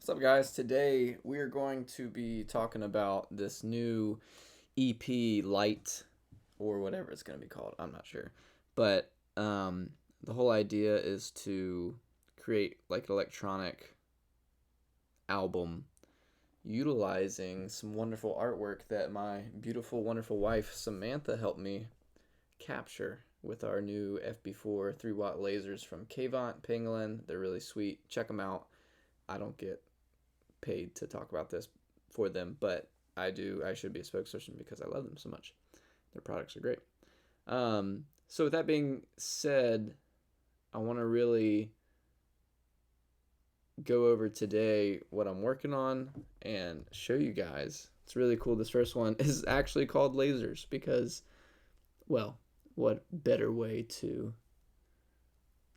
What's up, guys? Today we are going to be talking about this new EP Light or whatever it's going to be called. I'm not sure. But the whole idea is to create like an electronic album utilizing some wonderful artwork that my beautiful, wonderful wife Samantha helped me capture with our new FB4 3-watt lasers from Cavant, Pangolin. They're really sweet. Check them out. I don't get paid to talk about this for them, but I do. I should be a spokesperson because I love them so much. Their products are great. So with that being said, I want to really go over today what I'm working on and show you guys. It's really cool. This first one is actually called Lasers because, well, what better way to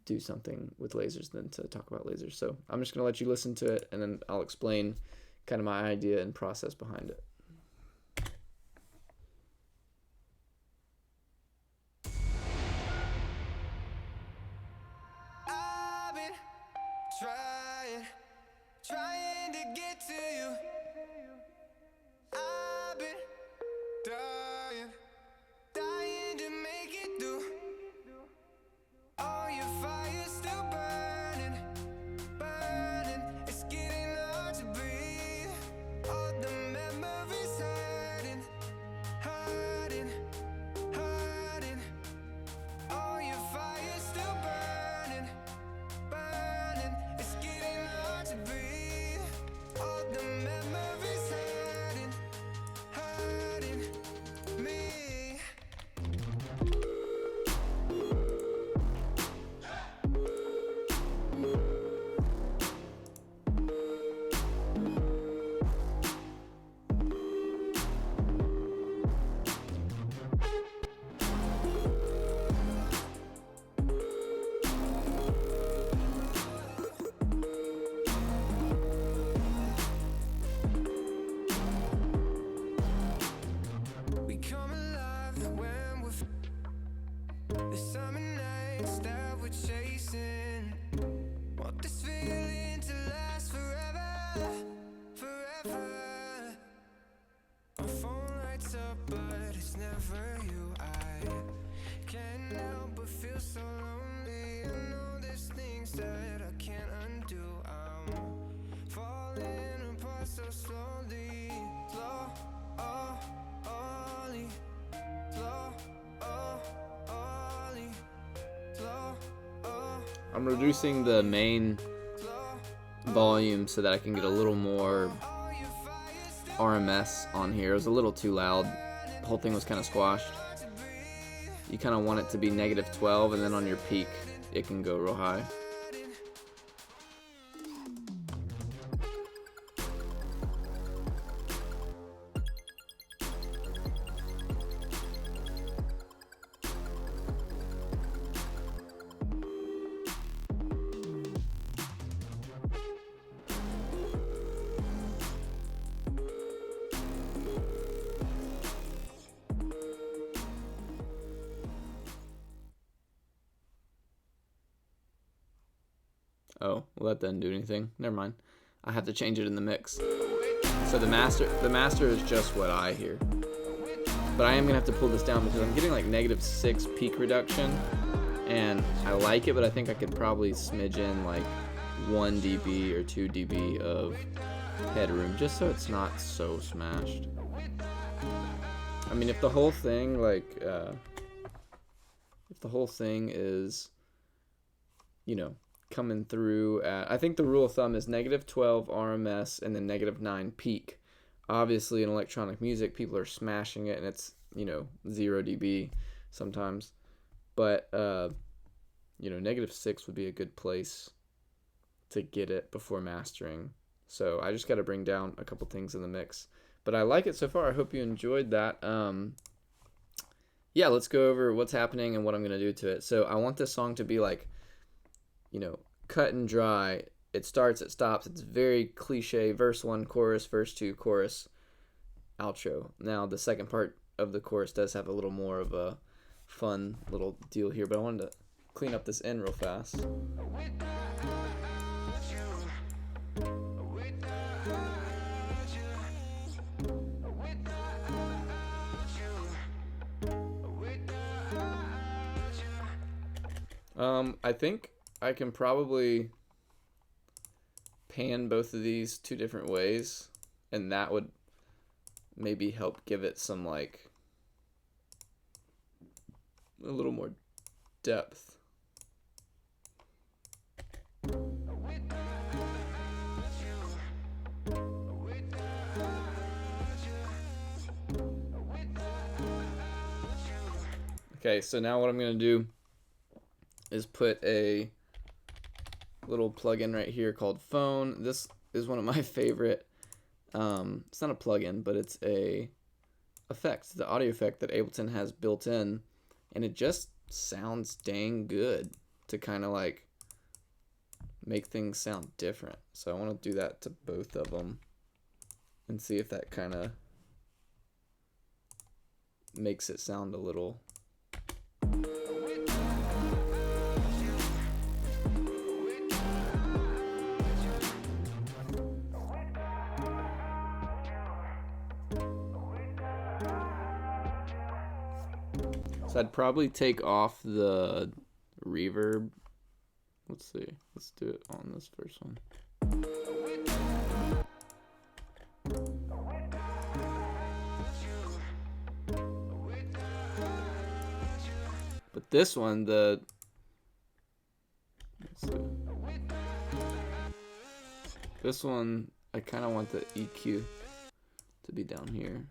do something with lasers than to talk about lasers. So I'm just going to let you listen to it, and then I'll explain kind of my idea and process behind it. I've been trying to get to you. I've been dying to make it through. Oh, your fire's still burning. It's getting hard to breathe. All the memories hiding. Oh, your fire's still burning. It's getting hard to breathe. All the memories hiding me. We come alive when we're the summer nights that we're chasing. Want this feeling to last forever. Our phone lights up, but it's never you. I can't help but feel so lonely. I know there's things that I can't undo. I'm falling apart so slowly. I'm reducing the main volume so that I can get a little more RMS on here. It was a little too loud. The whole thing was kind of squashed. You kind of want it to be -12, and then on your peak it can go real high. Oh, well, that didn't do anything. Never mind. I have to change it in the mix. So the master is just what I hear. But I am gonna have to pull this down because I'm getting like -6 peak reduction, and I like it, but I think I could probably smidge in like 1 dB or 2 dB of headroom just so it's not so smashed. I mean, if the whole thing is, you know, coming through at, I think the rule of thumb is -12 RMS and then -9 peak. Obviously in electronic music people are smashing it and it's, 0 dB sometimes, but -6 would be a good place to get it before mastering. So I just got to bring down a couple things in the mix, but I like it so far. I hope you enjoyed that. Yeah, let's go over what's happening and what I'm gonna do to it. So I want this song to be like, cut and dry. It starts, it stops. It's very cliche. Verse 1, chorus, verse 2, chorus, outro. Now the second part of the chorus does have a little more of a fun little deal here, but I wanted to clean up this end real fast. I think I can probably pan both of these two different ways, and that would maybe help give it some, like, a little more depth. Okay, so now what I'm going to do is put a little plugin right here called Phone. This is one of my favorite. It's not a plugin, but it's a effect, the audio effect that Ableton has built in, and it just sounds dang good to kind of like make things sound different. So I want to do that to both of them and see if that kind of makes it sound a little. So I'd probably take off the reverb. Let's see. Let's do it on this first one. But this one, let's see. This one, I kind of want the EQ to be down here.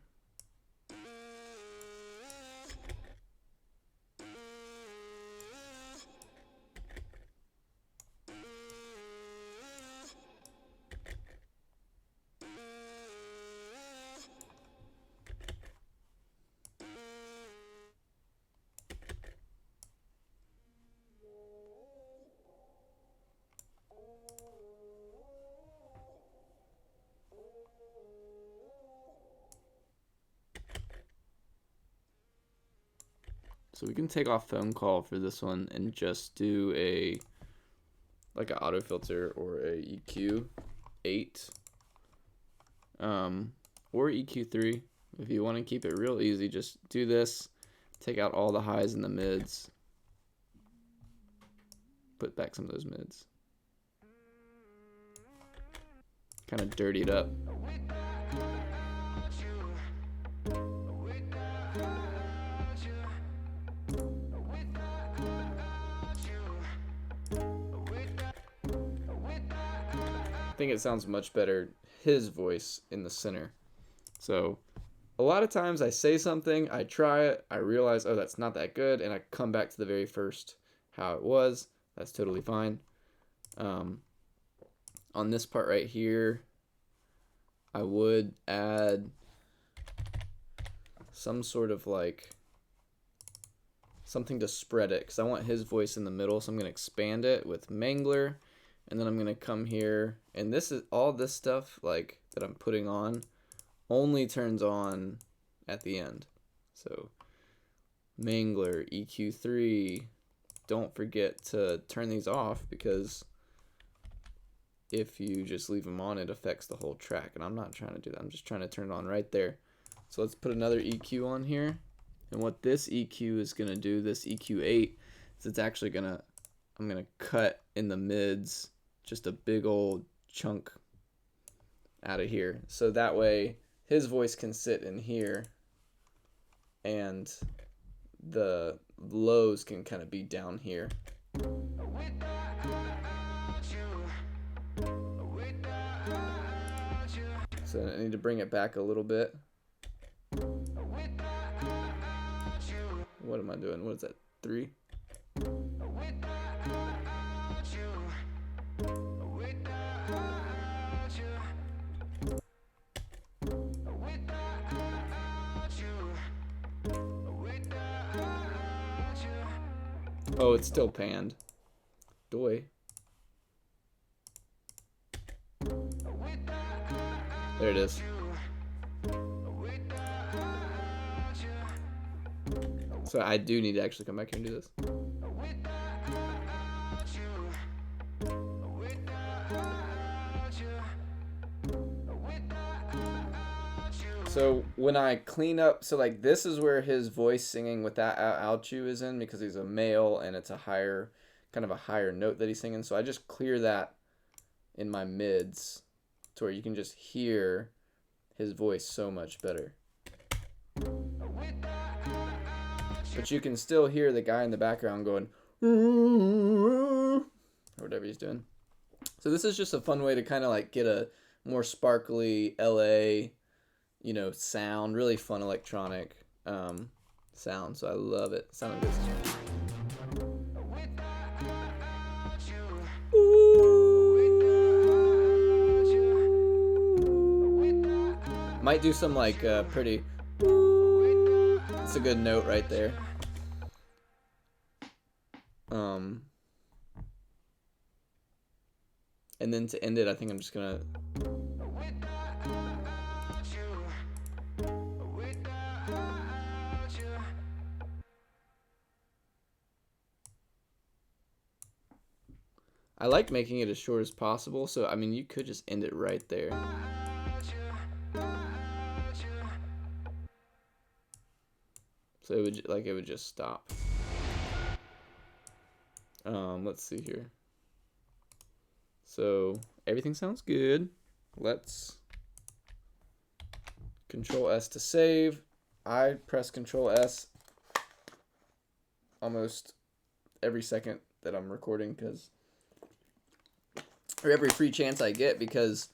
So we can take off phone call for this one and just do a like an auto filter or a EQ 8 or EQ 3. If you want to keep it real easy, just do this, take out all the highs and the mids, put back some of those mids, kind of dirty it up. I think it sounds much better, his voice in the center. So a lot of times I say something, I try it, I realize, oh, that's not that good, and I come back to the very first how it was. That's totally fine. On this part right here, I would add some sort of like something to spread it, because I want his voice in the middle, so I'm going to expand it with Mangler. And then I'm going to come here, and this is all this stuff like that I'm putting on only turns on at the end. So Mangler, EQ3, don't forget to turn these off, because if you just leave them on, it affects the whole track, and I'm not trying to do that. I'm just trying to turn it on right there. So let's put another EQ on here, and what this EQ is going to do, this EQ8, is it's actually going to, I'm going to cut in the mids just a big old chunk out of here, so that way his voice can sit in here and the lows can kind of be down here. So I need to bring it back a little bit. What am I doing? What is that? 3? Oh, it's still panned. Doy. There it is. So I do need to actually come back here and do this. So when I clean up, so like this is where his voice singing with that ouchu is in, because he's a male and it's a higher kind of a higher note that he's singing. So I just clear that in my mids to where you can just hear his voice so much better. But you can still hear the guy in the background going, or whatever he's doing. So this is just a fun way to kind of like get a more sparkly LA, sound, really fun electronic sound. So I love it. Sounding good. Might do some like pretty. It's a good note right there. And then to end it, I think I'm just gonna. I like making it as short as possible, so I mean you could just end it right there. So it would just stop. Let's see here. So everything sounds good. Let's Control S to save. I press Control S almost every second that I'm recording or every free chance I get, because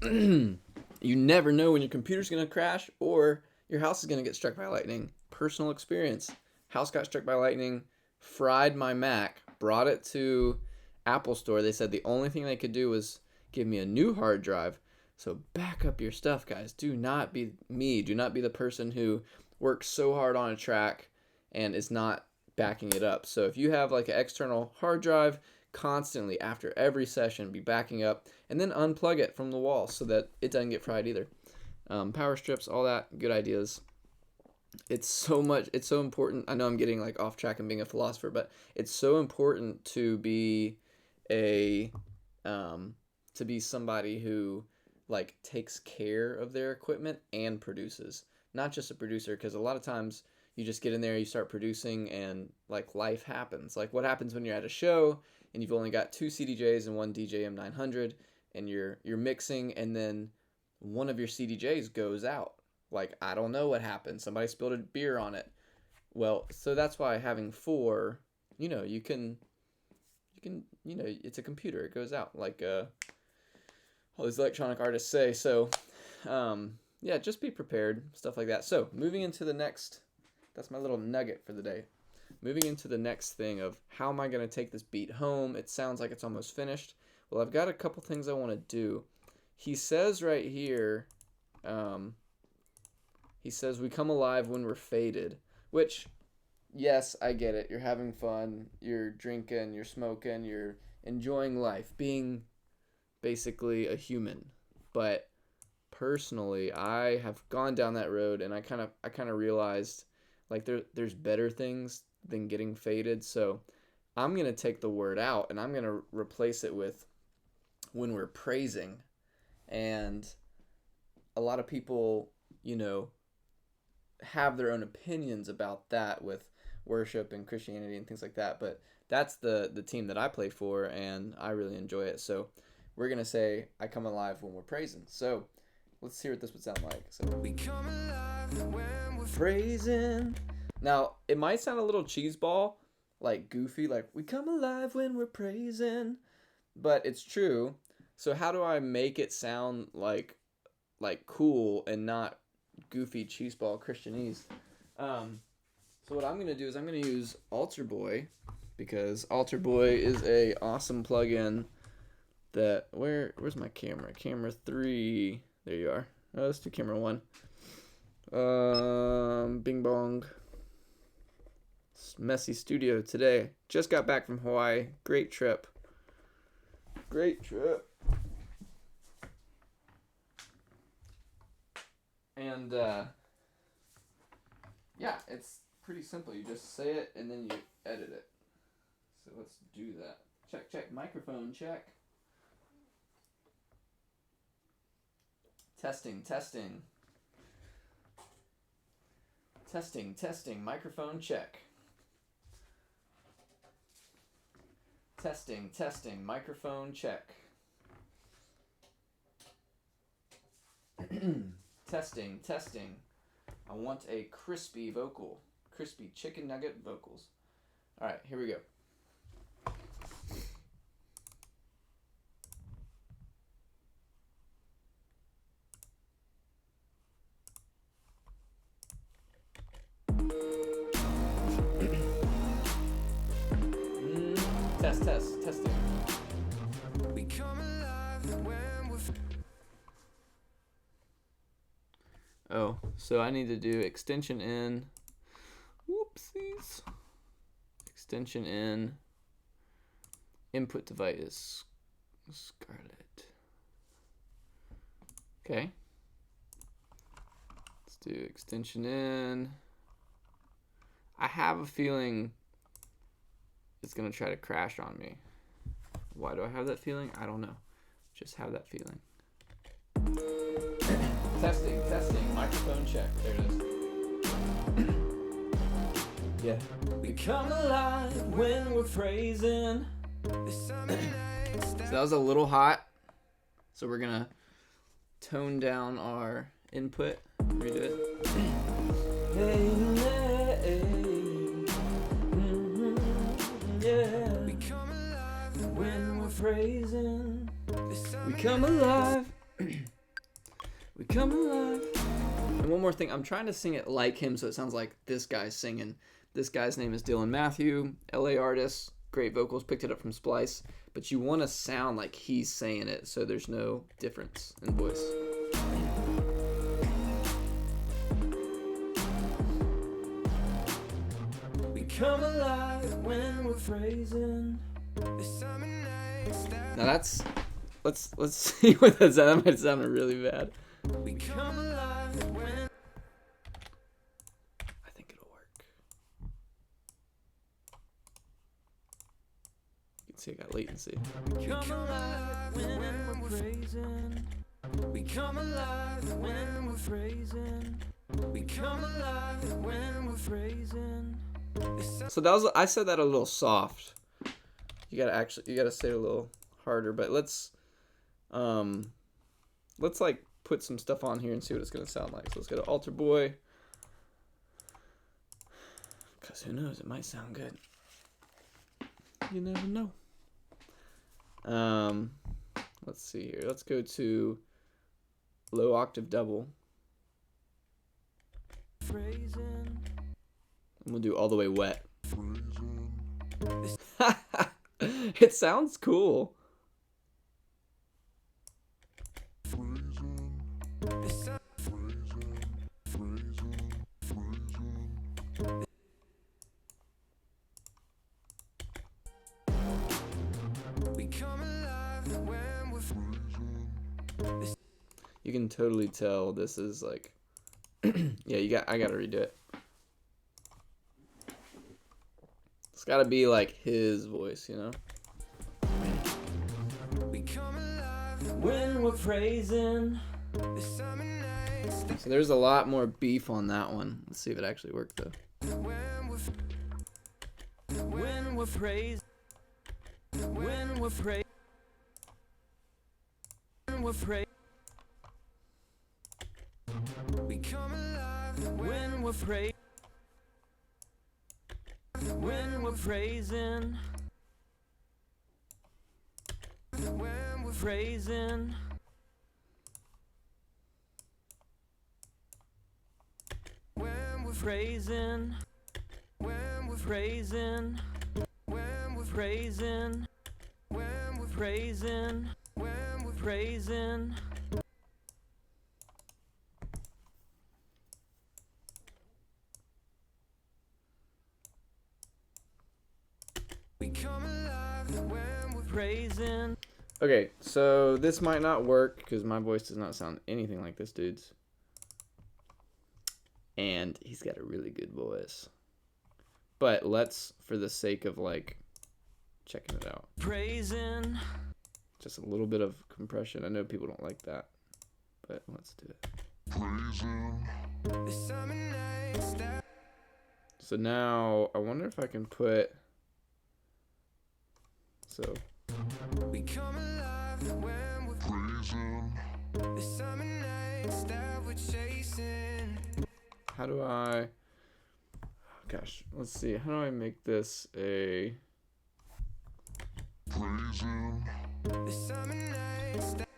you never know when your computer's gonna crash or your house is gonna get struck by lightning. Personal experience. House got struck by lightning, fried my Mac, brought it to Apple Store. They said the only thing they could do was give me a new hard drive. So back up your stuff, guys. Do not be me. Do not be the person who works so hard on a track and is not backing it up. So if you have like an external hard drive, constantly after every session be backing up, and then unplug it from the wall so that it doesn't get fried either. Power strips, all that, good ideas. It's so important. I know I'm getting like off track and being a philosopher, but it's so important to be somebody who like takes care of their equipment and produces, not just a producer, because a lot of times you just get in there, you start producing, and like life happens. Like what happens when you're at a show and you've only got 2 CDJs and one DJM 900, and you're mixing, and then one of your CDJs goes out. Like, I don't know what happened. Somebody spilled a beer on it. Well, so that's why having 4, you can, it's a computer. It goes out, like all these electronic artists say. So, yeah, just be prepared, stuff like that. So, moving into the next, that's my little nugget for the day. Moving into the next thing of how am I going to take this beat home? It sounds like it's almost finished. Well, I've got a couple things I want to do. He says right here, he says, we come alive when we're faded, which, yes, I get it. You're having fun. You're drinking, you're smoking, you're enjoying life, being basically a human. But personally, I have gone down that road, and I kind of realized like there's better things than getting faded. So I'm going to take the word out, and I'm going to replace it with when we're praising. And a lot of people, have their own opinions about that with worship and Christianity and things like that. But that's the team that I play for, and I really enjoy it. So we're going to say, I come alive when we're praising. So let's hear what this would sound like. So, we come alive when we're praising. Now, it might sound a little cheeseball, like goofy, like we come alive when we're praising, but it's true. So how do I make it sound like cool and not goofy cheeseball Christianese? So what I'm going to do is I'm going to use Altar Boy, because Altar Boy is a awesome plugin that, where's my camera? Camera 3. There you are. Oh, let's do camera 1. Bing bong. Messy studio today. Just got back from Hawaii. Great trip. And yeah, it's pretty simple. You just say it and then you edit it. So let's do that. Check. Microphone check. Testing. Microphone check. Testing, testing, microphone check. Testing, testing. I want a crispy vocal. Crispy chicken nugget vocals. Alright, here we go. Testing. We come alive when we're Oh, so I need to do extension in. Whoopsies. Extension in. Input device. Scarlet. Okay. Let's do extension in. I have a feeling it's going to try to crash on me. Why do I have that feeling? I don't know. Just have that feeling. Testing. Microphone check. There it is. Yeah. We come alive when we're phrasing. So that was a little hot. So we're going to tone down our input. Redo it. Hey. Yeah. We come alive when we're phrasing. We come alive. We come alive. And one more thing, I'm trying to sing it like him so it sounds like this guy's singing. This guy's name is Dylan Matthew, LA artist, great vocals, picked it up from Splice. But you want to sound like he's saying it so there's no difference in voice. We come alive when we're phrasing. Now that's let's see what that sounds. That might sound really bad. We come alive when I think it'll work. You can see I got latency. We come alive when we're phrasing. We come alive when we're phrasing. We come alive when we're phrasing. So that was, I said that a little soft. You gotta say it a little harder, but let's like put some stuff on here and see what it's gonna sound like. So let's go to Alter Boy. Cause who knows, it might sound good. You never know. Let's see here. Let's go to low octave double. And we'll do all the way wet. It sounds cool. You can totally tell this is like yeah, I gotta redo it. It's gotta be like his voice, you know? We come alive when we're phrasing. So there's a lot more beef on that one. Let's see if it actually worked though. When we're phrasing. When we're phrasing. When we're phrasing. We come alive when we're phrasing. When we're phrasing. When we're phrasing. When we're phrasing. When we're phrasing. When we're phrasing. When we're phrasing. When we're phrasing. We come alive when we're praising. Okay, so this might not work because my voice does not sound anything like this dude's. And he's got a really good voice. But let's, for the sake of like checking it out. Praising. Just a little bit of compression. I know people don't like that, but let's do it. Praising. So now I wonder if I can put So We come alive when we're praising the summer nights that we're chasing. how do I? Gosh, let's see. How do I make this a? Praising the summer nights that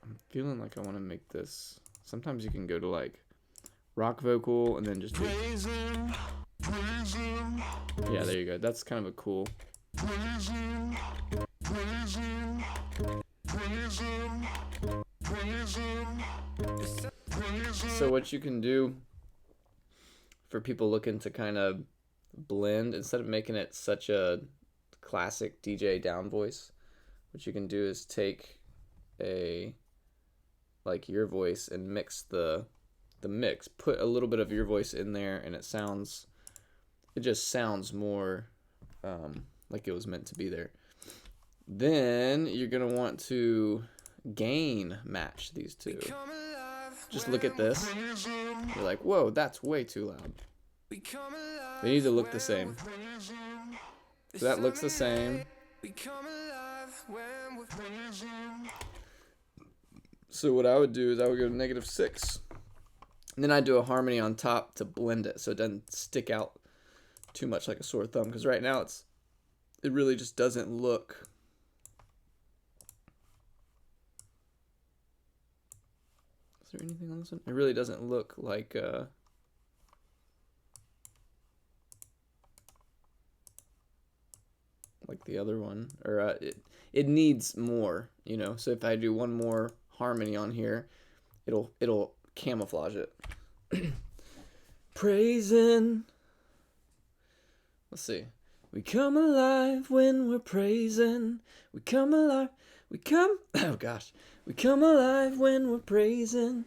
I'm feeling like I want to make this. Sometimes you can go to like rock vocal and then just do. praising, praising, Yeah, there you go. That's kind of a cool. praising, praising, praising, praising, praising. So what you can do for people looking to kind of blend, instead of making it such a classic DJ down voice, what you can do is take a like your voice and mix the mix. Put a little bit of your voice in there, and it just sounds more like it was meant to be there. Then you're gonna want to gain match these two. Just look at this. You're like, whoa, that's way too loud. They need to look the same. So that looks the same. So what I would do is I would go to -6. And then I'd do a harmony on top to blend it so it doesn't stick out too much like a sore thumb. Because right now it really just doesn't look. Is there anything on this one? It really doesn't look like the other one, or it needs more, you know. So if I do one more harmony on here, it'll camouflage it. Praising. Let's see. We come alive when we're praising. We come alive. We come. Oh gosh. We come alive when we're praising.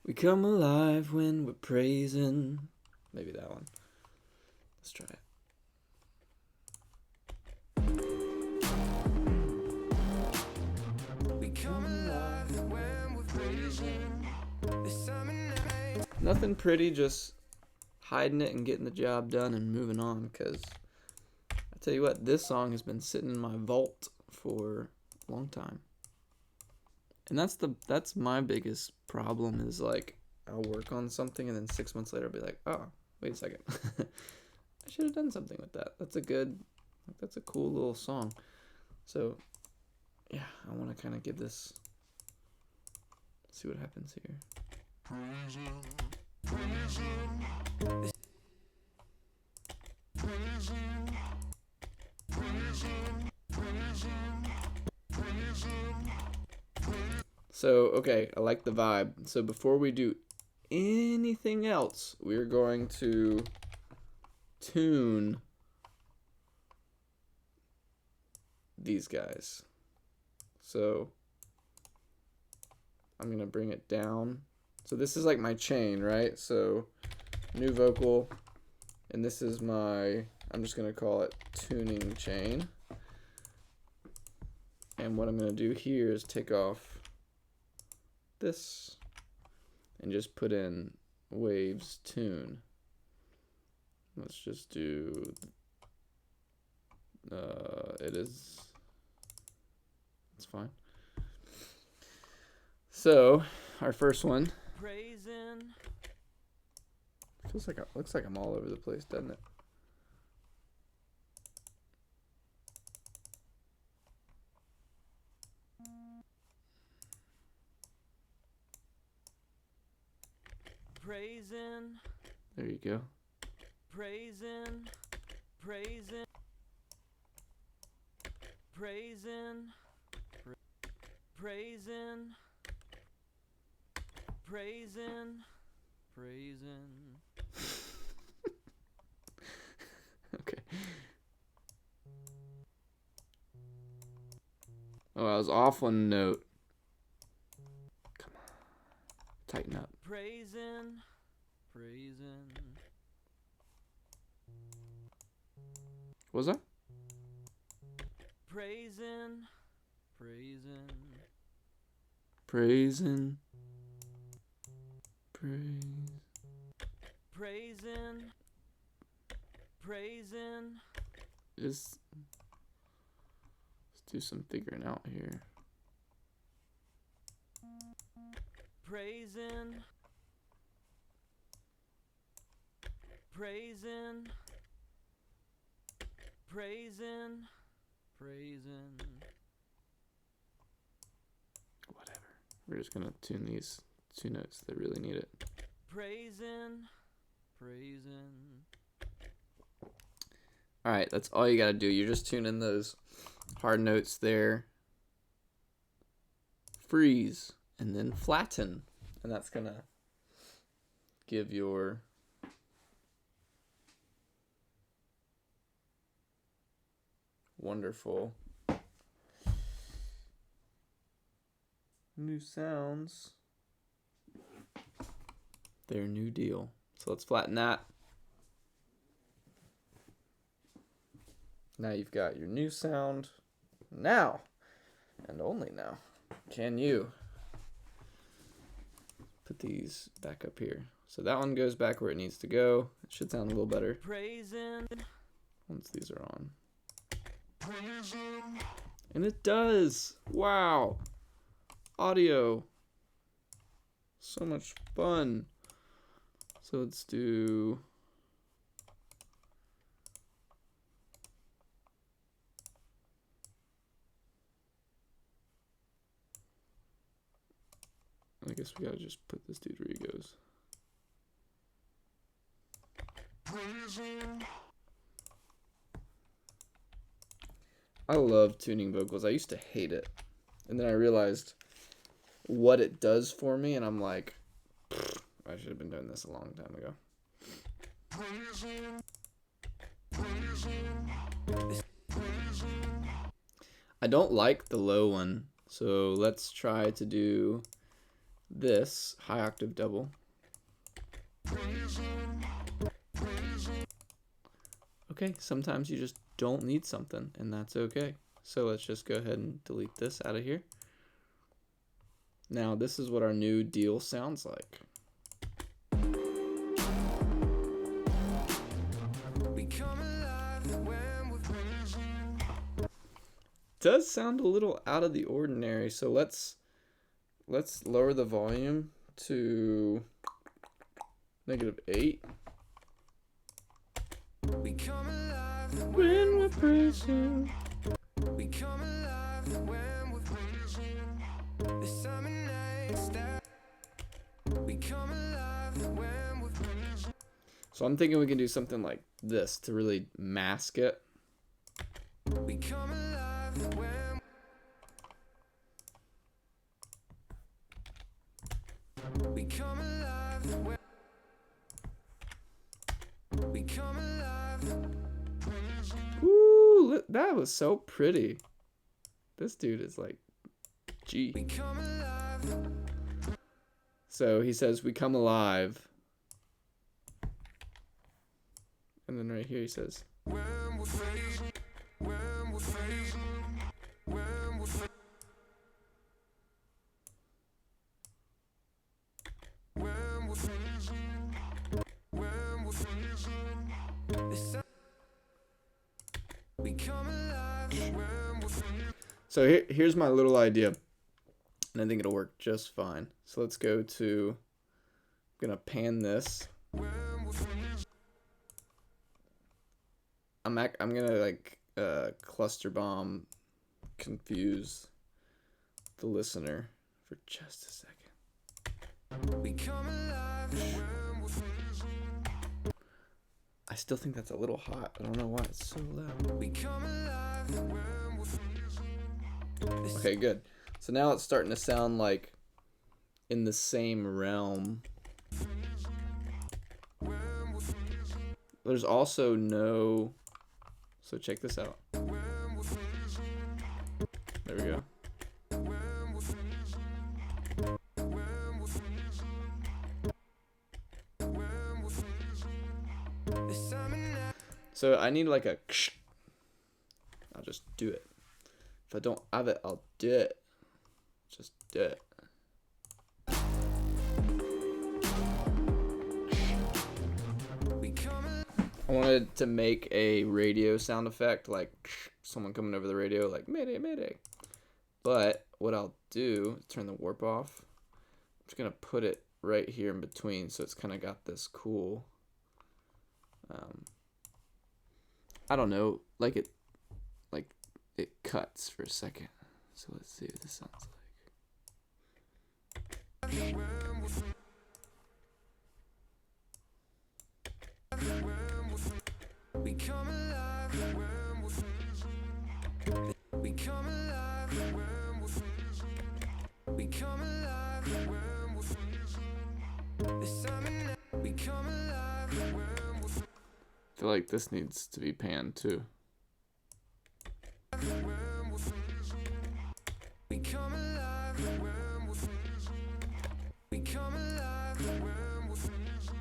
We come alive when we're praising. Maybe that one. Let's try it. Nothing pretty, just hiding it and getting the job done and moving on, because I tell you what, this song has been sitting in my vault for a long time. And that's my biggest problem is like I'll work on something and then 6 months later I'll be like, oh, wait a second. I should have done something with that. That's a cool little song. So yeah, I want to kind of give this, see what happens here. Praising, praising, praising, praising, praising, praising. So, okay, I like the vibe. So before we do anything else, we're going to tune these guys. So I'm going to bring it down. So this is like my chain, right? So new vocal, and this is my, I'm just going to call it tuning chain. And what I'm going to do here is take off this and just put in waves tune. Let's just do, it's fine. So our first one, looks like I'm all over the place, doesn't it? Praising. There you go. Praising. Praising. Praising. Praising. Praising. Praising. Okay. Oh, I was off one note. Come on. Tighten up. Praising. Praising. Was I? Praising. Praising. Praising. Praise. Praising. Praising. Is. do some figuring out here. Praising, praising, praising, praising. Whatever. We're just gonna tune these 2 notes that really need it. Praising, praising. All right, that's all you gotta do. You're just tuning those hard notes there. Freeze, and then flatten. And that's gonna give your wonderful new sounds their new deal. So let's flatten that. Now you've got your new sound. Now, and only now, can you put these back up here. So that one goes back where it needs to go. It should sound a little better Praising, once these are on. praising. And it does. Wow. Audio. So much fun. So let's do... I guess we gotta just put this dude where he goes. Praising. I love tuning vocals. I used to hate it. And then I realized what it does for me, and I'm like, I should have been doing this a long time ago. Praising, praising, praising. I don't like the low one, so let's try to do this high octave double. Praising, praising. Okay, sometimes you just don't need something, and that's okay. So let's just go ahead and delete this out of here. Now this is what our new deal sounds like. We come alive when we're praising. Does sound a little out of the ordinary, so let's lower the volume to -8. We come alive When we're praising. we come alive when we're praising. The summer nights that we come alive when we're praising. So I'm thinking we can do something like this to really mask it. We come alive when we come alive when we come alive. Ooh, that was so pretty. This dude is like G. We come alive. So he says, we come alive. And then right here he says, When we're fading, when we're fading, when we're fading, when we're fading, when we're fading. The sun, we come alive when we're fading. so here's my little idea. And I think it'll work just fine. So let's go to, I'm gonna pan this. When we're fading, I'm gonna like cluster bomb confuse the listener for just a second. we come alive when we're fading. I still think that's a little hot. I don't know why it's so loud. We come alive when we're fading. Okay, good. So now it's starting to sound like in the same realm. When we're fading, There's also no, so check this out. when we're fading, There we go. when we're fading, when we're fading, when we're fading. The summer night. So I need like a I'll just do it. If I don't have it, I'll do it. Just do it. We come alive. I wanted to make a radio sound effect, like someone coming over the radio, like Mayday, Mayday. But what I'll do, turn the warp off. I'm just gonna put it right here in between, so it's kind of got this cool. I don't know, like it cuts for a second. So let's see what this sounds like. We come alive when we're freezing. We come alive when we're freezing. We come alive when we're freezing. This summer night, we come alive when we're freezing. I feel like this needs to be panned too. When we're freezing. We come alive when we're freezing. We come alive when we're freezing.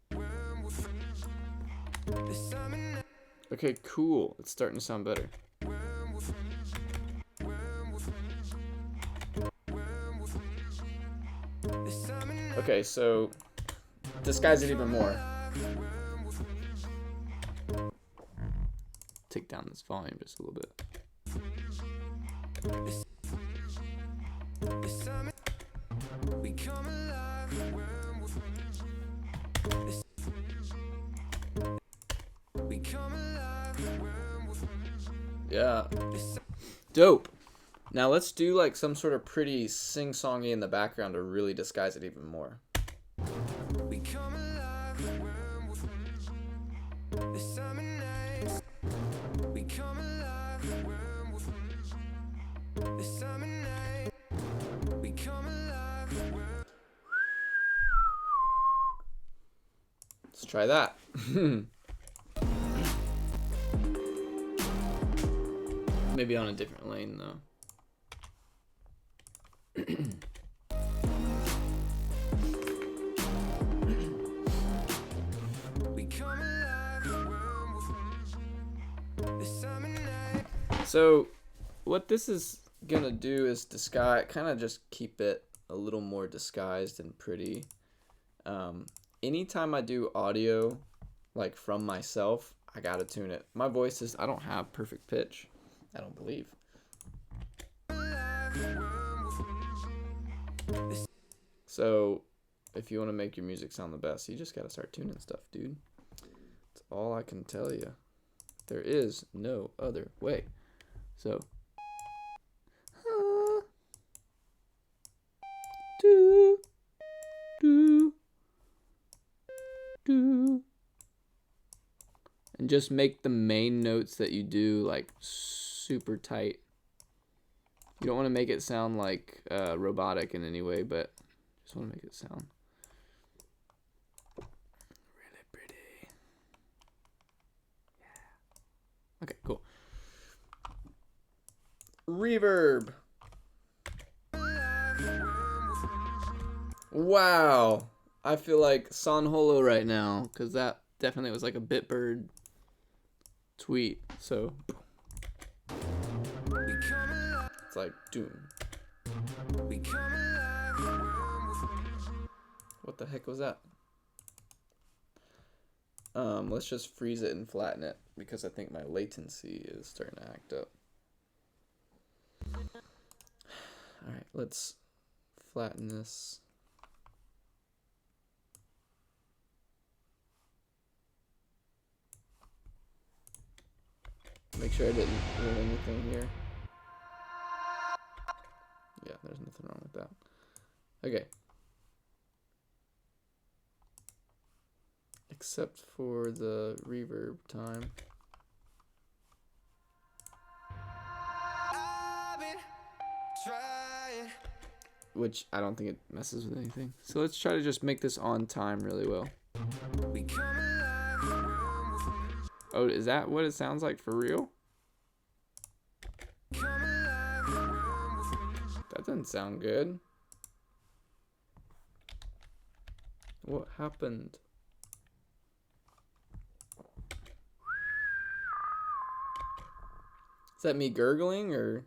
When we're freezing. This summer night. Okay, cool. It's starting to sound better. Okay, so disguise it even more. Take down this volume just a little bit. We come alive when we're freezing. We come alive when we're freezing. Yeah. Dope. Now let's do like some sort of pretty sing-songy in the background to really disguise it even more. We come alive when we're freezing. This summer night. We come alive when we're freezing. This summer night. We come alive when. Let's try that. Maybe on a different lane though. We come alive when we're freezing. This summer night. So what this is gonna do is disguise, kind of just keep it a little more disguised and pretty. Anytime I do audio, like from myself, I gotta tune it. My voice is, I don't have perfect pitch. I don't believe. So if you want to make your music sound the best, you just gotta start tuning stuff, dude. That's all I can tell you. There is no other way. So do do do, and just make the main notes that you do like super tight. You don't want to make it sound like robotic in any way, but just want to make it sound really pretty. Yeah. Okay, cool. Reverb. Wow. I feel like San Holo right now, because that definitely was like a Bitbird tweet. So it's like doom. What the heck was that? Let's just freeze it and flatten it because I think my latency is starting to act up. All right, let's flatten this. Make sure I didn't ruin anything here. Yeah, there's nothing wrong with that. Okay. Except for the reverb time. I've been trying. Which I don't think it messes with anything. So let's try to just make this on time really well. We come alive when we're freezing. Oh, is that what it sounds like for real? Come alive when we're freezing. That doesn't sound good. What happened? Is that me gurgling or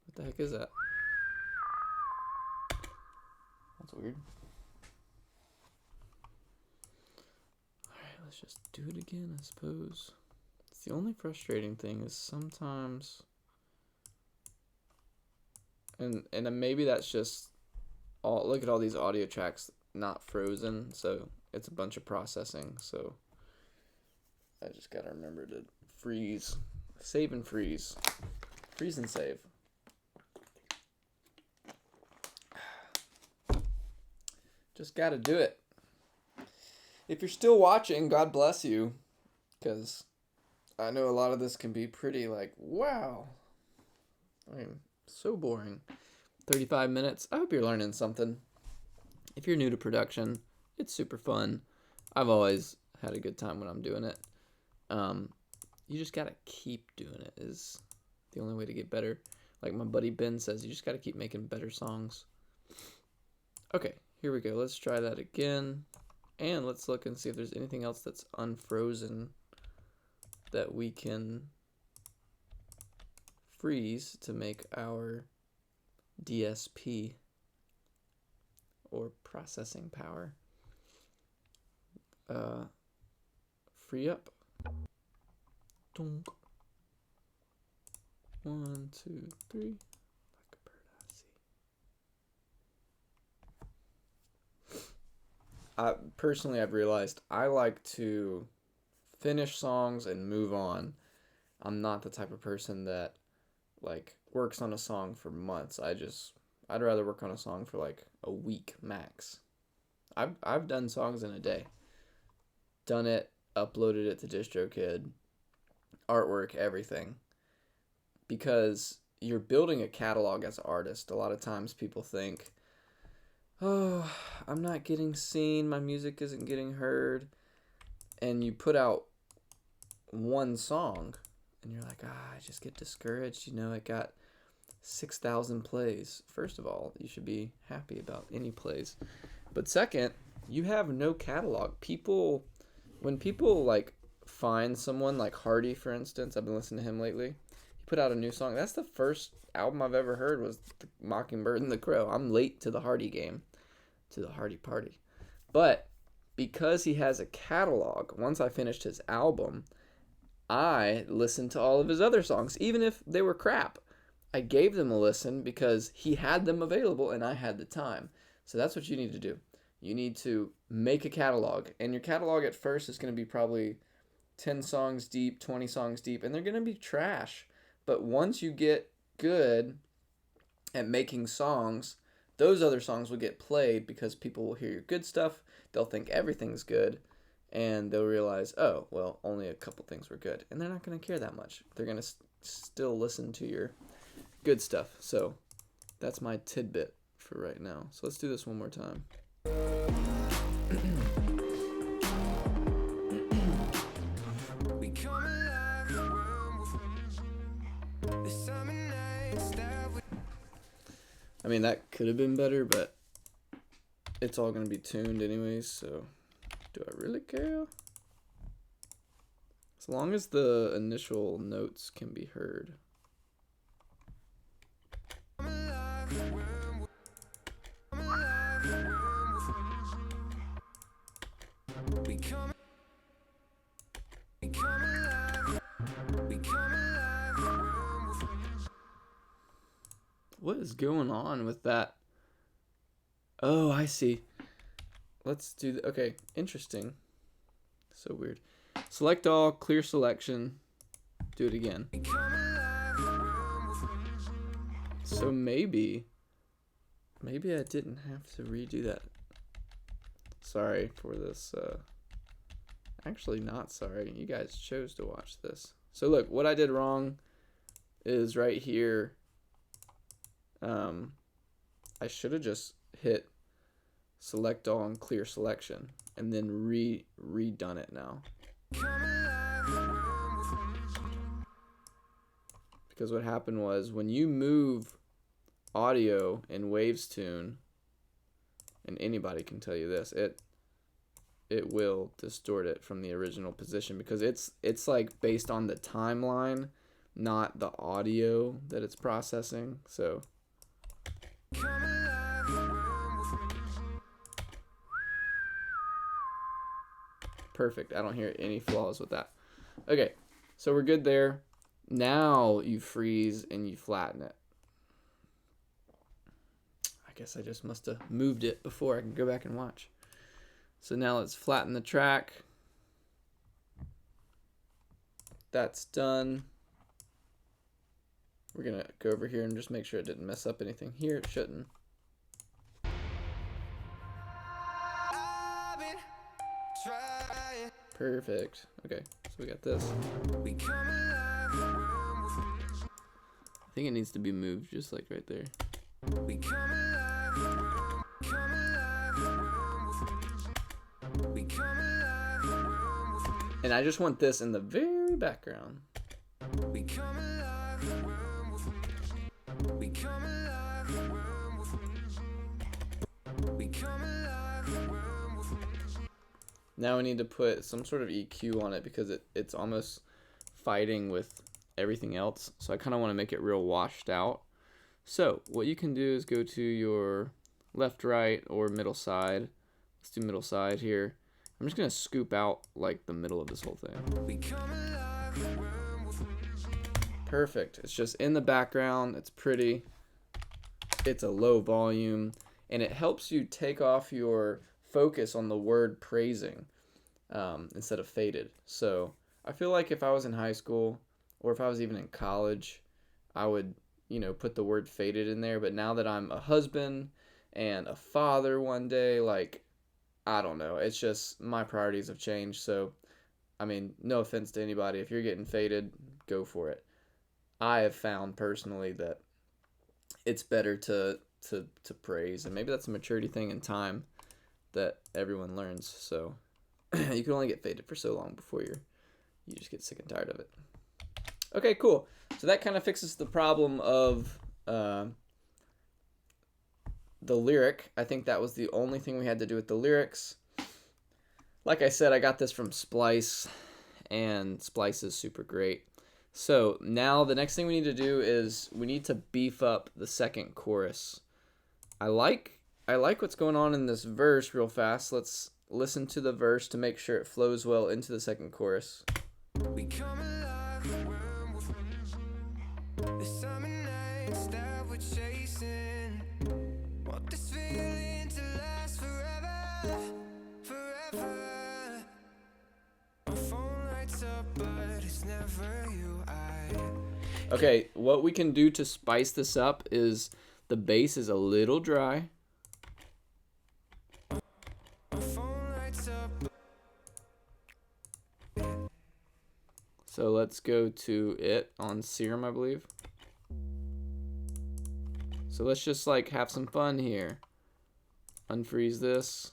what the heck is that? That's weird. let's just do it again, I suppose. It's the only frustrating thing is sometimes, and maybe that's just all. Look at all these audio tracks not frozen, so it's a bunch of processing. So I just gotta remember to freeze, save and freeze, freeze and save. Just gotta do it. If you're still watching, God bless you, because I know a lot of this can be pretty like, wow. I mean, so boring. 35 minutes. I hope you're learning something. If you're new to production, it's super fun. I've always had a good time when I'm doing it. You just gotta keep doing it is the only way to get better. Like my buddy Ben says, you just gotta keep making better songs. Okay, here we go. Let's try that again. And let's look and see if there's anything else that's unfrozen that we can freeze to make our DSP or processing power free up. Donk. 1, 2, 3. Like a bird I see. Personally, I've realized I like to finish songs and move on. I'm not the type of person that like works on a song for months. I'd rather work on a song for like a week max. I've done songs in a day. Done it, uploaded it to DistroKid, artwork, everything. Because you're building a catalog as an artist. A lot of times people think, oh, I'm not getting seen, my music isn't getting heard. And you put out one song and you're like, I just get discouraged. You know, it got 6,000 plays. First of all, you should be happy about any plays. But second, you have no catalog. When people like find someone like Hardy, for instance, I've been listening to him lately. He put out a new song. That's the first album I've ever heard was the Mockingbird and the Crow. I'm late to the Hardy game, to the Hardy party. But because he has a catalog, once I finished his album, I listened to all of his other songs, even if they were crap. I gave them a listen because he had them available and I had the time. So that's what you need to do. You need to make a catalog. And your catalog at first is going to be probably 10 songs deep, 20 songs deep, and they're going to be trash. But once you get good at making songs, those other songs will get played because people will hear your good stuff. They'll think everything's good. And they'll realize, oh, well, only a couple things were good. And they're not going to care that much. They're going to still listen to your good stuff. So that's my tidbit for right now. So let's do this one more time. We come alive when the summer nights that we I mean, that could have been better, but it's all going to be tuned anyways, so do I really care? As long as the initial notes can be heard. come alive when we come alive. We come alive when What is going on with that? Oh, I see. Let's do okay, interesting. So weird. Select all, clear selection. Do it again. we come alive So maybe I didn't have to redo that. Sorry for this. Actually, not sorry. You guys chose to watch this. So look, what I did wrong is right here. I should have just hit select all and clear selection and then redone it now. Because what happened was when you move audio in Waves Tune, and anybody can tell you this, it will distort it from the original position because it's like based on the timeline, not the audio that it's processing. So perfect. I don't hear any flaws with that. Okay, so we're good there. Now you freeze and you flatten it. I guess I just must have moved it before I can go back and watch. So now let's flatten the track. That's done. We're going to go over here and just make sure it didn't mess up anything here. It shouldn't. I've been trying. Perfect. Okay, so we got this. We come alive when I think it needs to be moved just like right there. we come alive. Come alive when we come alive. And I just want this in the very background. We come alive when we come alive when we come alive when Now we need to put some sort of EQ on it because it's almost fighting with everything else. So I kind of want to make it real washed out. So what you can do is go to your left, right, or middle side. Let's do middle side here. I'm just going to scoop out like the middle of this whole thing. we come alive when Perfect. It's just in the background. It's pretty. It's a low volume. And it helps you take off your focus on the word praising instead of faded. So I feel like if I was in high school or if I was even in college, I would, put the word faded in there. But now that I'm a husband and a father one day, like, I don't know. It's just my priorities have changed. So, I mean, no offense to anybody. If you're getting faded, go for it. I have found personally that it's better to praise, and maybe that's a maturity thing in time that everyone learns. So you can only get faded for so long before you just get sick and tired of it. Okay, cool. So that kind of fixes the problem of the lyric. I think that was the only thing we had to do with the lyrics. Like I said, I got this from Splice, and Splice is super great. So now the next thing we need to do is we need to beef up the second chorus. I like what's going on in this verse real fast. Let's listen to the verse to make sure it flows well into the second chorus. we come alive when the summer nights that we're chasing. Want this feeling to last forever, forever. My phone lights up, but it's never you. Okay, what we can do to spice this up is the bass is a little dry. My phone lights up. So let's go to it on Serum, I believe. So let's just like have some fun here. Unfreeze this.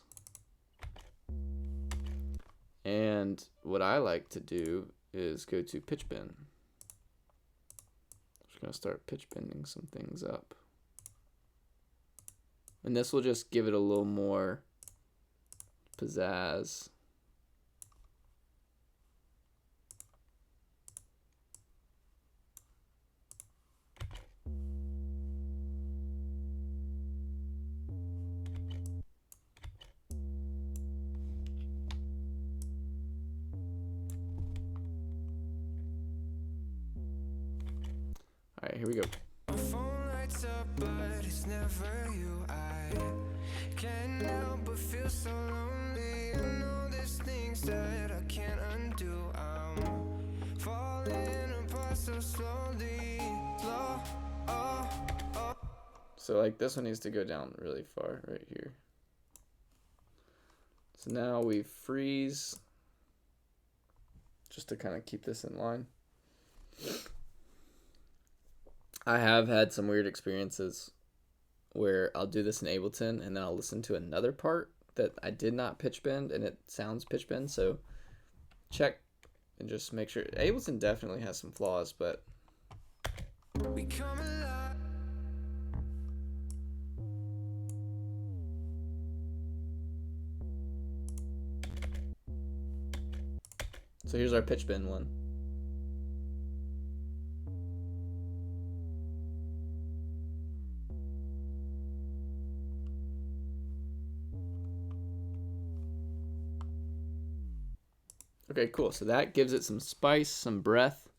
And what I like to do is go to pitch bend. Just gonna start pitch bending some things up. And this will just give it a little more pizzazz. All right, here we go. My phone lights up, but it's never you. I can't help but feel so lonely. I know there's things that I can't undo. I'm falling apart so slowly. Slow, oh. So like this one needs to go down really far right here. So now we freeze just to kind of keep this in line. I have had some weird experiences where I'll do this in Ableton and then I'll listen to another part that I did not pitch bend and it sounds pitch bend. So check and just make sure. Ableton definitely has some flaws, but We come alive. so here's our pitch bend one. Okay, cool. So that gives it some spice, some breath.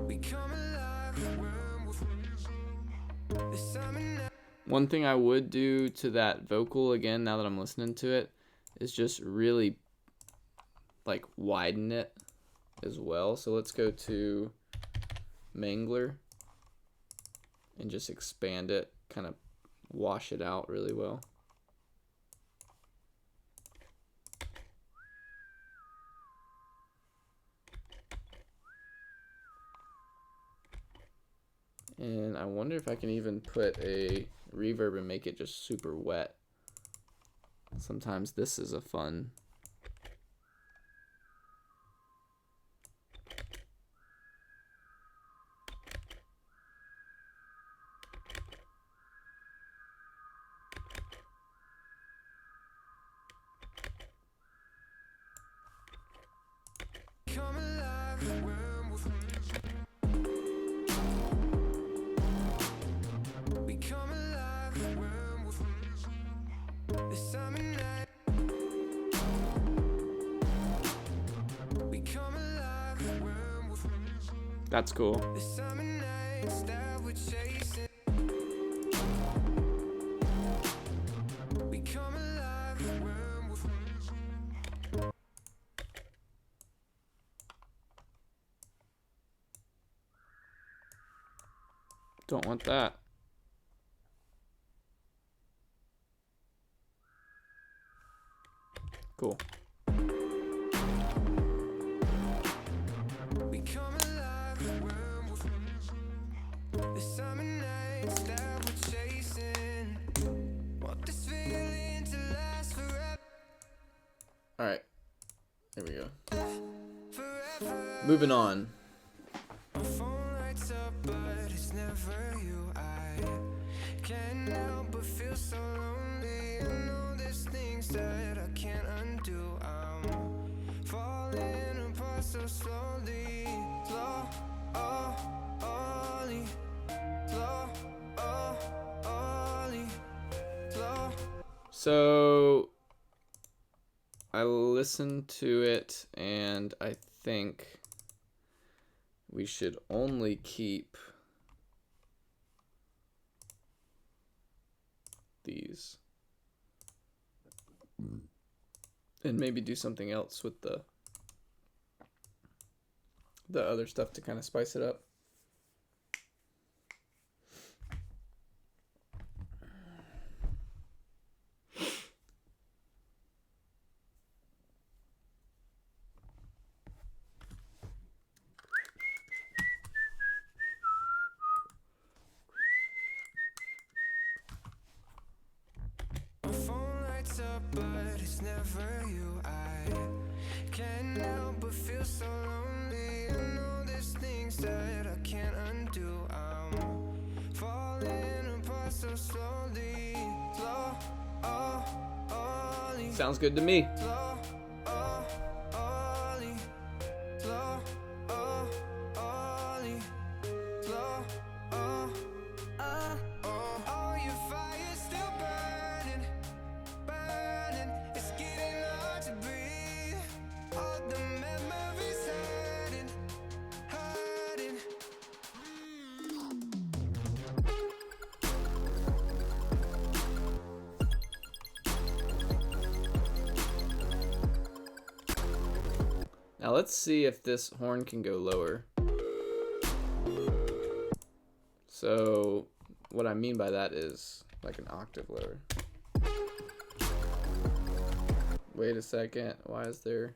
We come alive when we're the summer night. One thing I would do to that vocal again, now that I'm listening to it, is just really like widen it as well. So let's go to Mangler and just expand it, kind of wash it out really well. And I wonder if I can even put a reverb and make it just super wet. Sometimes this is a fun. Come alive when we come alive when we're the summer night. We come alive when we're That's cool. the summer nights that we're chasing. We come alive when we're Don't want that. Cool. we come alive when we're the summer nights that we're chasing. Want this feeling to last forever. All right. There we go. Forever. Moving on. My phone lights up, but it's never you. I can't help but feel so lonely. I know there's things that I can't undo. I'm falling apart so slowly. Slow, slowly. Slow. So I listened to it and I think we should only keep these and maybe do something else with the other stuff to kind of spice it up. My phone lights up, but it's never you. I can't help but feel so lonely. I know there's things that I can't undo. I'm falling apart so slowly. Slowly. Sounds good to me. Slowly. Slowly. Oh, your fire's still burning, burning. It's getting hard to breathe. All the memories hurting, hurting. Now let's see if this horn can go lower. So what I mean by that is like an octave lower. Wait a second. Why is there...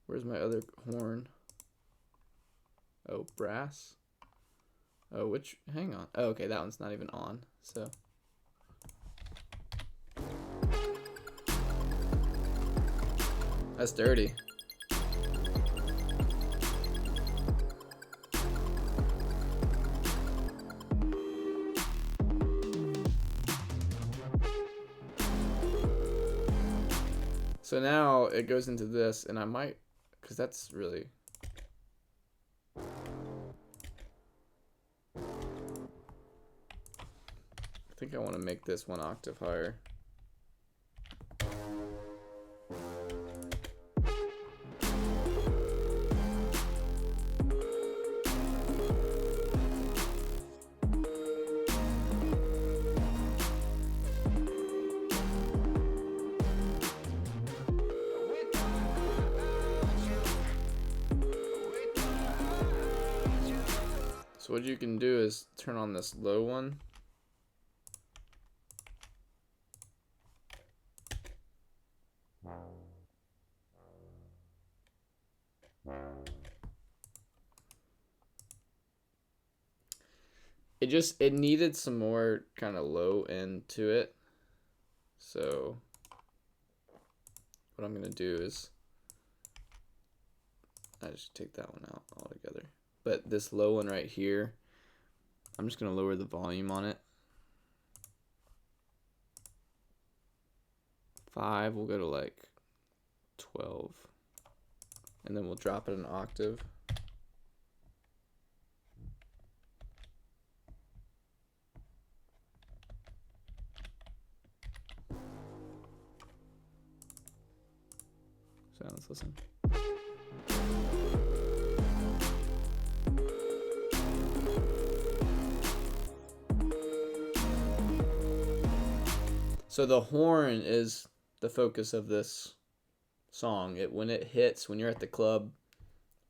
Where's my other horn? Oh, brass? Oh, which... Hang on. Oh, okay, that one's not even on. So... That's dirty. So now it goes into this, and I might, because that's really... I think I want to make this one octave higher. So what you can do is turn on this low one. It needed some more kind of low end to it. So what I'm gonna do is I just take that one out altogether. But this low one right here, I'm just gonna lower the volume on it. 5, we'll go to like 12. And then we'll drop it an octave. So let's listen. So the horn is the focus of this song. When it hits, when you're at the club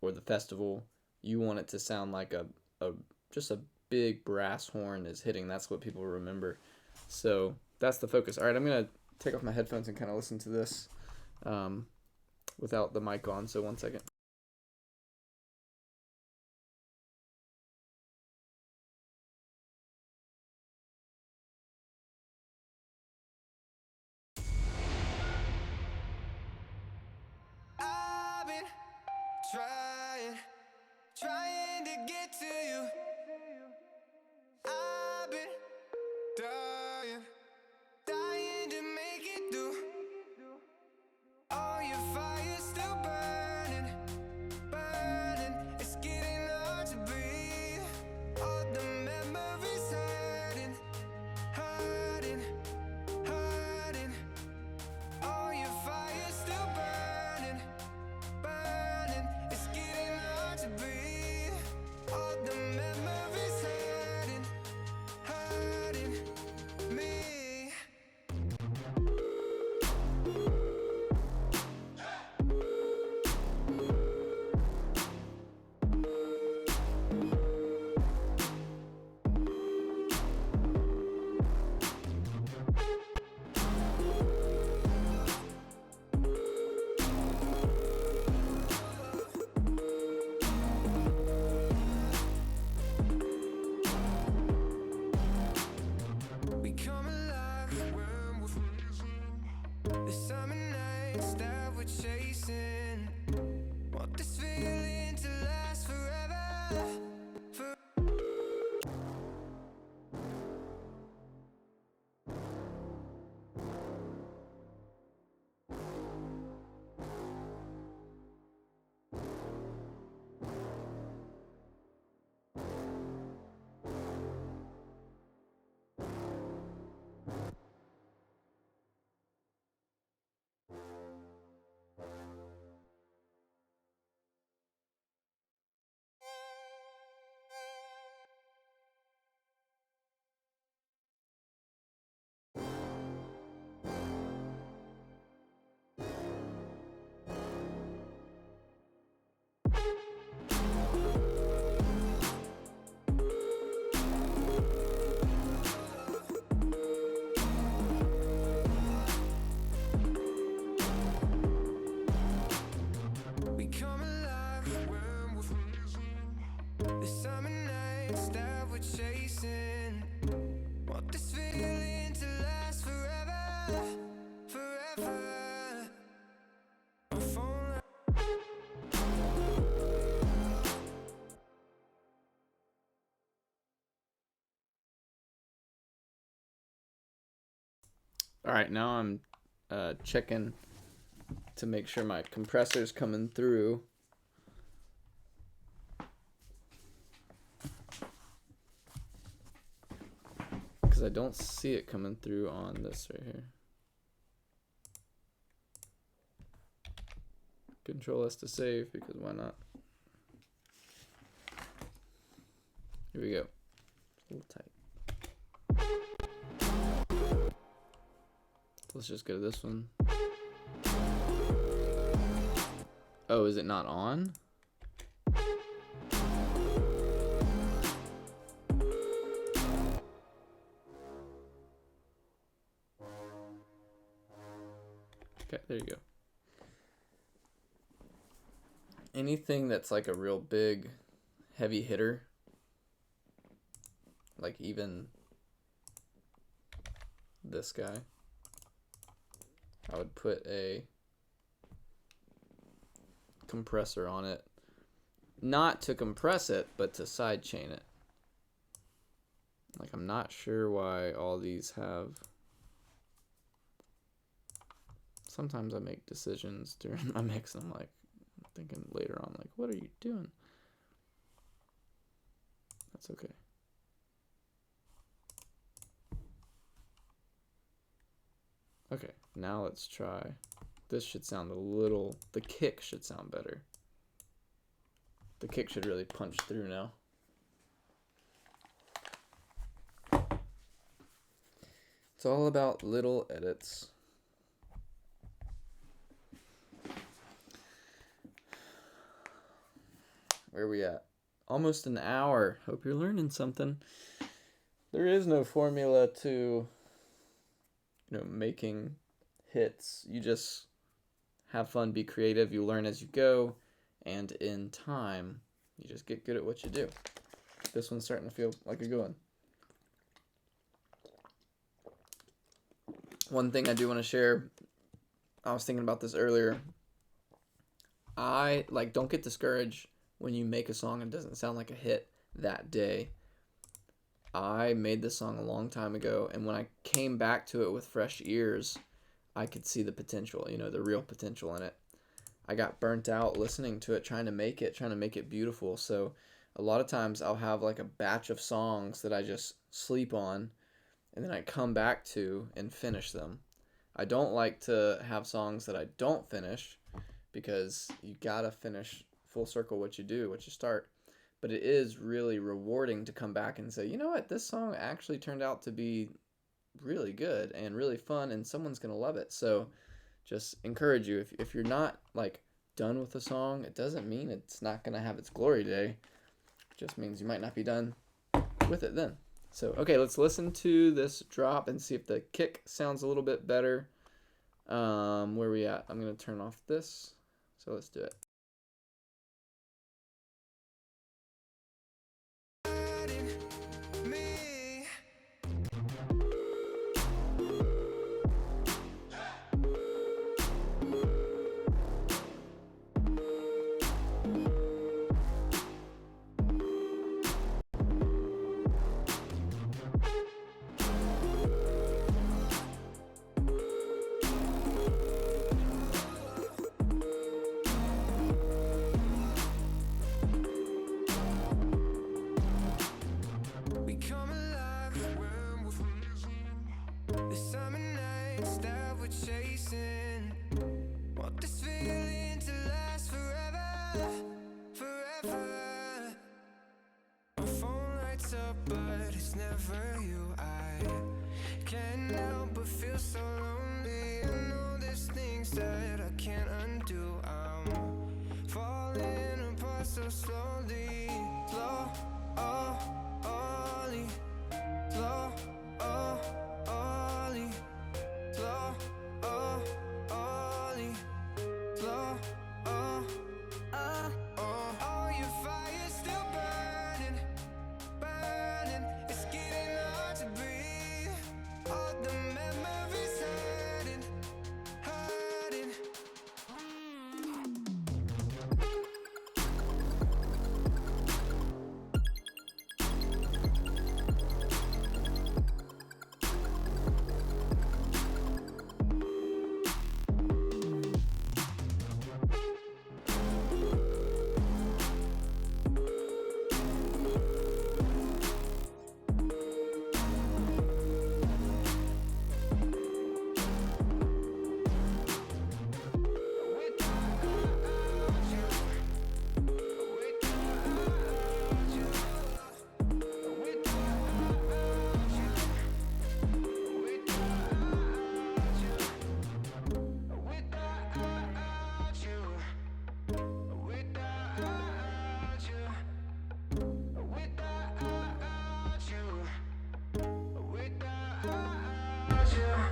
or the festival, you want it to sound like just a big brass horn is hitting. That's what people remember. So that's the focus. All right, I'm gonna take off my headphones and kind of listen to this without the mic on. So 1 second. I've been trying to get to you. I've been dying to make it through. All your fire's still burning. It's getting hard to breathe. All the memories hurting. All your fire's still burning. It's getting hard to breathe. All the memories hurting me. We come alive when we're freezing. The summer nights that we're chasing. Want this feeling to last forever. We come alive when we're freezing. The summer nights that we're chasing. Want this feeling to last forever. My phone. All right, now I'm checking to make sure my compressor's coming through. Because I don't see it coming through on this right here. Control S to save, because why not? Here we go. It's a little tight. Let's just go to this one. Oh, is it not on? Okay, there you go. Anything that's like a real big, heavy hitter, like even this guy, I would put a compressor on it. Not to compress it, but to sidechain it. Like, I'm not sure why all these have... Sometimes I make decisions during my mix, and I'm like, thinking later on, like, what are you doing? That's okay. Okay, now let's try. This should sound a little, the kick should sound better. The kick should really punch through now. It's all about little edits. Where are we at? Almost an hour. Hope you're learning something. There is no formula to, making hits. You just have fun, be creative. You learn as you go, and in time, you just get good at what you do. This one's starting to feel like a good one. One thing I do want to share, I was thinking about this earlier. Don't get discouraged when you make a song and it doesn't sound like a hit that day. I made this song a long time ago, and when I came back to it with fresh ears, I could see the potential, the real potential in it. I got burnt out listening to it, trying to make it beautiful. So a lot of times I'll have like a batch of songs that I just sleep on, and then I come back to and finish them. I don't like to have songs that I don't finish, because you gotta finish full circle what you do, what you start. But it is really rewarding to come back and say, you know what, this song actually turned out to be really good and really fun, and someone's gonna love it. So just encourage you, if you're not like done with a song, it doesn't mean it's not gonna have its glory day. It just means you might not be done with it then. So okay, let's listen to this drop and see if the kick sounds a little bit better. Where are we at? I'm gonna turn off this. So let's do it.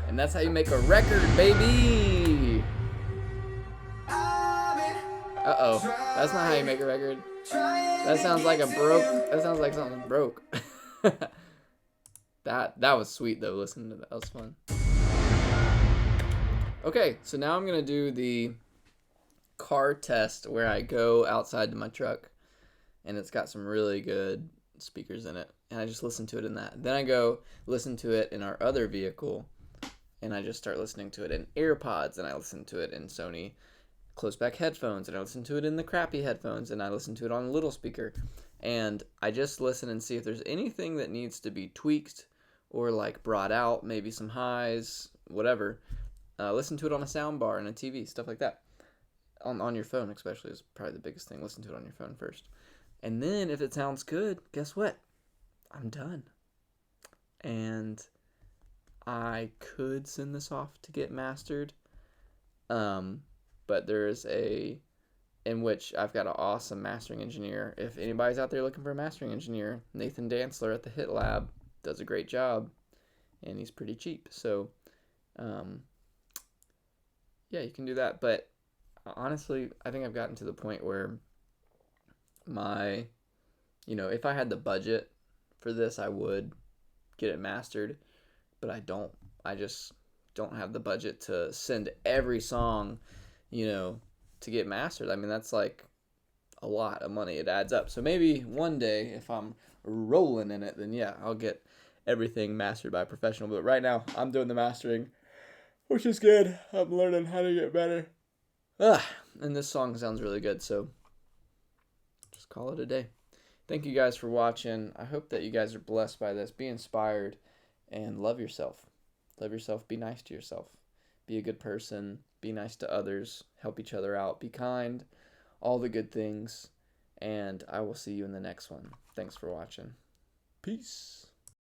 And that's how you make a record, baby! Uh-oh. That's not how you make a record. That sounds like a broke. That sounds like something broke. That was sweet though. Listen to that. That was fun. Okay, so now I'm gonna do the car test where I go outside to my truck, and it's got some really good speakers in it, and I just listen to it in that. Then I go listen to it in our other vehicle, and I just start listening to it in AirPods, and I listen to it in Sony close back headphones, and I listen to it in the crappy headphones, and I listen to it on a little speaker, and I just listen and see if there's anything that needs to be tweaked or like brought out, maybe some highs, whatever. Listen to it on a sound bar and a TV, stuff like that. On your phone especially is probably the biggest thing. Listen to it on your phone first. And then if it sounds good, guess what? I'm done. And I could send this off to get mastered. But there is in which I've got an awesome mastering engineer. If anybody's out there looking for a mastering engineer, Nathan Dantzler at the Hit Lab does a great job, and he's pretty cheap. So, yeah, you can do that. But honestly, I think I've gotten to the point where if I had the budget for this, I would get it mastered, but I don't. I just don't have the budget to send every song, to get mastered. I mean, that's like a lot of money. It adds up. So maybe one day, if I'm rolling in it, then yeah, I'll get everything mastered by a professional. But right now, I'm doing the mastering, which is good. I'm learning how to get better. And this song sounds really good, so just call it a day. Thank you guys for watching. I hope that you guys are blessed by this. Be inspired and love yourself. Love yourself. Be nice to yourself. Be a good person. Be nice to others. Help each other out. Be kind. All the good things. And I will see you in the next one. Thanks for watching. Peace.